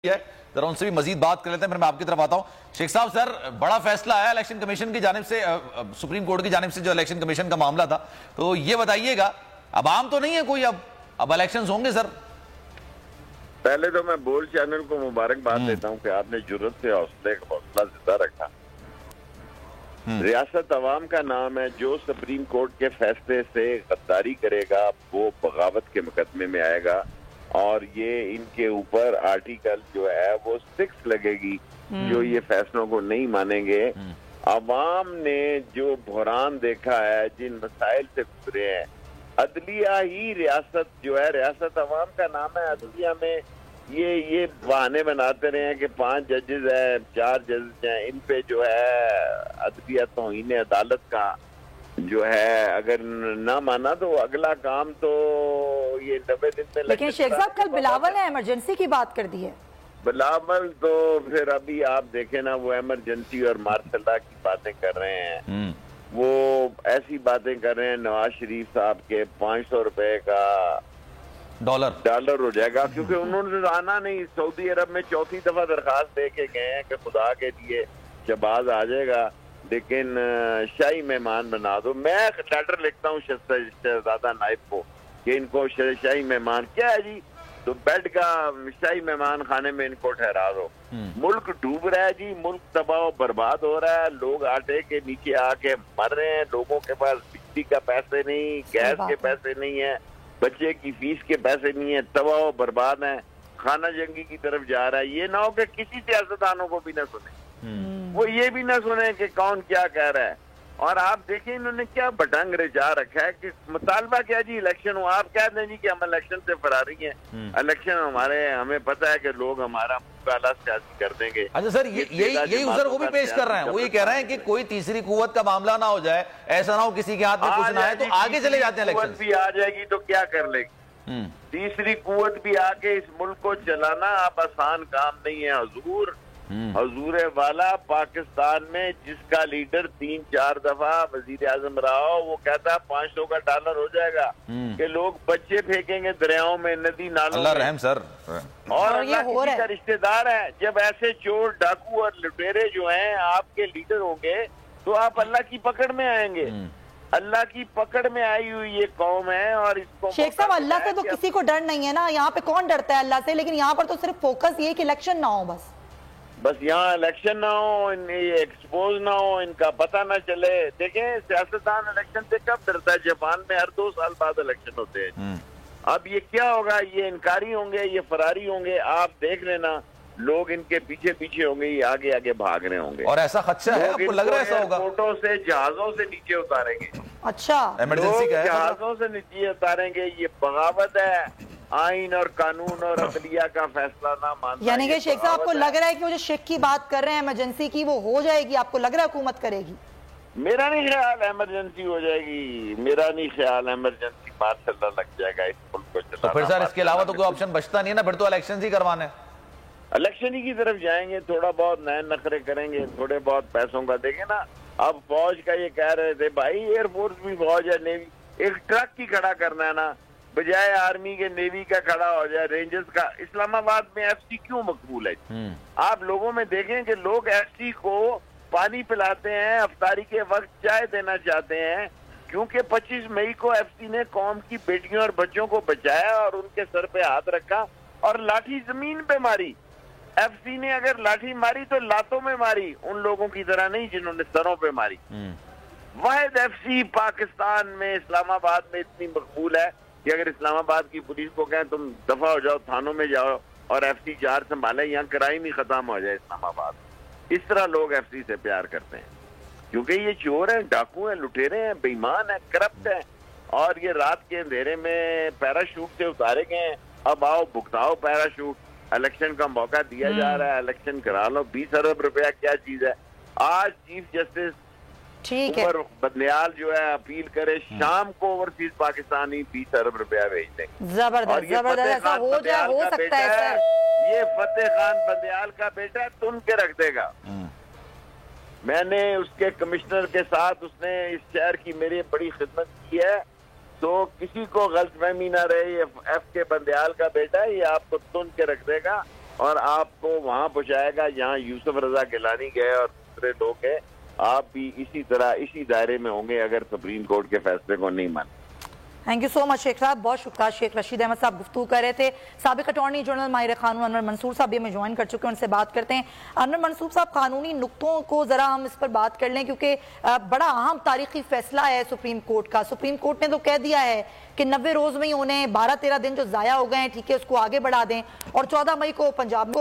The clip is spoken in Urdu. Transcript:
ہے ذرا ان سے بھی مزید بات کر لیتے ہیں، پھر میں آپ کی طرف آتا ہوں۔ شیخ صاحب سر، بڑا فیصلہ آیا الیکشن کمیشن کی جانب سے، سپریم کورٹ کی جانب سے، جو الیکشن کمیشن کا معاملہ تھا، تو یہ بتائیے گا اب عام تو نہیں ہے کوئی، اب الیکشنز ہوں گے سر؟ پہلے تو میں بول چینل کو مبارکباد دیتا ہوں کہ آپ نے جرأت سے حوصلہ زندہ رکھا۔ ریاست عوام کا نام ہے، جو سپریم کورٹ کے فیصلے سے غداری کرے گا وہ بغاوت کے مقدمے میں آئے گا، اور یہ ان کے اوپر آرٹیکل جو ہے وہ 6 لگے گی، جو یہ فیصلوں کو نہیں مانیں گے۔ عوام نے جو بحران دیکھا ہے، جن مسائل سے گزرے ہیں، عدلیہ ہی ریاست جو ہے، ریاست عوام کا نام ہے، عدلیہ میں یہ بہانے بناتے رہے ہیں کہ 5 ججز ہیں، 4 ججز ہیں، ان پہ جو ہے عدلیہ توہین عدالت کا جو ہے اگر نہ مانا تو اگلا کام تو یہ 90 دن میں لیکن شیخ صاحب کل بلاول نے ایمرجنسی کی بات کر دی ہے۔ بلاول تو پھر ابھی آپ دیکھیں نا، وہ ایمرجنسی اور مارشل لا کی باتیں کر رہے ہیں، وہ ایسی باتیں کر رہے ہیں نواز شریف صاحب کے 500 روپے کا ڈالر ہو جائے گا، کیونکہ انہوں نے آنا نہیں، سعودی عرب میں 4تھی دفعہ درخواست دے کے گئے ہیں کہ خدا کے لیے شہباز آ جائے گا لیکن شاہی مہمان بنا دو۔ میں لیٹر لکھتا ہوں شہزادہ نائب کو کہ ان کو شاہی مہمان کیا ہے جی، تو بیڈ کا شاہی مہمان خانے میں ان کو ٹھہرا دو۔ ملک ڈوب رہا ہے جی، ملک تباہ و برباد ہو رہا ہے، لوگ آٹے کے نیچے آ کے مر رہے ہیں، لوگوں کے پاس بجلی کا پیسے نہیں، گیس کے پیسے نہیں ہیں، بچے کی فیس کے پیسے نہیں ہیں، تباہ و برباد ہیں، خانہ جنگی کی طرف جا رہا ہے۔ یہ نہ ہو کہ کسی سیاستدانوں کو بھی نہ سنیں، وہ یہ بھی نہ سنیں کہ کون کیا کہہ رہا ہے۔ اور آپ دیکھیں انہوں نے کیا بٹنگ رجا رکھا ہے کہ مطالبہ کیا جی، الیکشن ہو، آپ کہہ دیں جی کہ ہم الیکشن سے فراری ہیں، الیکشن ہمیں پتہ ہے کہ لوگ ہمارا مقابلہ سیاسی کر دیں گے۔ اچھا سر، یہی عذر وہ بھی پیش کر رہے ہیں، وہ یہ کہہ رہے ہیں کہ کوئی تیسری قوت کا معاملہ نہ ہو جائے، ایسا نہ ہو کسی کے ہاتھ میں کچھ نہ آئے تو آگے چلے جاتے ہیں الیکشن۔ قوت بھی آ جائے گی تو کیا کر لے گی، تیسری قوت بھی آ کے اس ملک کو چلانا اب آسان کام نہیں ہے حضور۔ حضور والا پاکستان میں جس کا لیڈر 3-4 دفعہ وزیر اعظم رہا ہو، وہ کہتا ہے 500 کا ڈالر ہو جائے گا، کہ لوگ بچے پھینکیں گے دریاؤں میں، ندی نالوں میں۔ اللہ رحم سر، اور اللہ کسی کا رشتہ دار ہے۔ جب ایسے چور ڈاکو اور لٹیرے جو ہیں آپ کے لیڈر ہوں گے تو آپ اللہ کی پکڑ میں آئیں گے۔ اللہ کی پکڑ میں آئی ہوئی یہ قوم ہے، اور اس کو شیخ صاحب اللہ سے تو کسی کو ڈر نہیں ہے نا، یہاں پہ کون ڈرتا ہے اللہ سے، لیکن یہاں پر تو صرف فوکس یہ کہ الیکشن نہ ہو، بس یہاں الیکشن نہ ہو، یہ ایکسپوز نہ ہو، ان کا پتہ نہ چلے۔ دیکھیں سیاستدان الیکشن سے کب ڈرتا ہے؟ جاپان میں ہر 2 سال بعد الیکشن ہوتے ہیں۔ اب یہ کیا ہوگا؟ یہ انکاری ہوں گے، یہ فراری ہوں گے، آپ دیکھ لینا، لوگ ان کے پیچھے پیچھے ہوں گے، یہ آگے آگے بھاگ رہے ہوں گے، اور ایسا خدشہ ہے، آپ کو لگ رہا ہے ایسا ہوگا؟ ایئرپورٹوں سے جہازوں سے نیچے اتاریں گے۔ اچھا، ایمرجنسی کا ہے، جہازوں سے نیچے اتاریں گے۔ یہ بغاوت ہے، آئین اور قانون اور عدلیہ کا فیصلہ نہ ماننا۔ یعنی کہ شیخ صاحب آپ کو لگ رہا ہے کہ وہ جو شیخ کی بات کر رہے ہیں ایمرجنسی کی، وہ ہو جائے گی؟ آپ کو لگ رہا ہے حکومت کرے گی؟ میرا نہیں خیال ایمرجنسی ہو جائے گی، میرا نہیں خیال ایمرجنسی ماشاء اللہ لگ جائے گا اس ملک کو چلانا۔ تو پھر سر اس کے علاوہ تو کوئی آپشن بچتا نہیں ہے نا، پھر تو الیکشن ہی کروانے، الیکشن ہی کی طرف جائیں گے، تھوڑا بہت نئے نخرے کریں گے، تھوڑے بہت پیسوں کا دیکھیں نا۔ اب فوج کا یہ کہہ رہے تھے بھائی ایئر فورس بھی فوج ہے، نیوی، ایک ٹرک ہی کھڑا کرنا ہے نا، بجائے آرمی کے نیوی کا کھڑا ہو جائے، رینجرز کا۔ اسلام آباد میں ایف سی کیوں مقبول ہے؟ آپ لوگوں میں دیکھیں کہ لوگ ایف سی کو پانی پلاتے ہیں، افطاری کے وقت چائے دینا چاہتے ہیں، کیونکہ 25 مئی کو ایف سی نے قوم کی بیٹیوں اور بچوں کو بچایا اور ان کے سر پہ ہاتھ رکھا اور لاٹھی زمین پہ ماری۔ ایف سی نے اگر لاٹھی ماری تو لاتوں میں ماری، ان لوگوں کی طرح نہیں جنہوں نے سروں پہ ماری۔ واحد ایف سی پاکستان میں اسلام آباد میں اتنی مقبول ہے کہ اگر اسلام آباد کی پولیس کو کہیں تم دفع ہو جاؤ، تھانوں میں جاؤ اور ایف سی 4 سنبھالے، یہاں کرائم ہی ختم ہو جائے اسلام آباد۔ اس طرح لوگ ایف سی سے پیار کرتے ہیں، کیونکہ یہ چور ہیں، ڈاکو ہیں، لٹیرے ہیں، بے ایمان ہیں، کرپٹ ہیں، اور یہ رات کے اندھیرے میں پیراشوٹ سے اتارے گئے ہیں۔ اب آؤ بھگتاؤ پیراشوٹ، الیکشن کا موقع دیا جا رہا ہے، الیکشن کرا لو۔ 20 ارب روپیہ کیا چیز ہے؟ آج چیف جسٹس عمر بندیال جو ہے اپیل کرے شام کو اوورسیز پاکستانی 20 ارب روپیہ بھیج دیں۔ زبردست زبردست، ایسا ہو جائے، ہو سکتا ہے سر۔ یہ فتح خان بندیال کا بیٹا ہے، تن کے رکھ دے گا۔ میں نے اس کے کمشنر کے ساتھ، اس نے اس شہر کی میری بڑی خدمت کی ہے، تو کسی کو غلط فہمی نہ رہے، یہ ایف کے بندیال کا بیٹا ہے، یہ آپ کو تن کے رکھ دے گا۔ اور آپ کو وہاں پہنچائے گا جہاں یوسف رضا گیلانی گئے اور دوسرے لوگ گئے. آپ بھی اسی طرح اسی دائرے میں ہوں گے اگر سپریم کورٹ کے فیصلے کو نہیں مانے. تھینک یو سو مچ شیخ صاحب, بہت شکریہ. شیخ رشید احمد صاحب گفتگو کر رہے تھے. سابق اٹارنی جنرل ماہر قانون انور منصور صاحب بھی ہمیں جوائن کر چکے ہیں, ان سے بات کرتے ہیں. انور منصور صاحب, قانونی نقطوں کو ذرا ہم اس پر بات کر لیں کیونکہ بڑا اہم تاریخی فیصلہ ہے سپریم کورٹ کا. سپریم کورٹ نے تو کہہ دیا ہے کہ 90 روز میں ہی انہیں 12-13 دن جو ضائع ہو گئے ہیں ٹھیک ہے اس کو آگے بڑھا دیں, اور 14 مئی کو پنجاب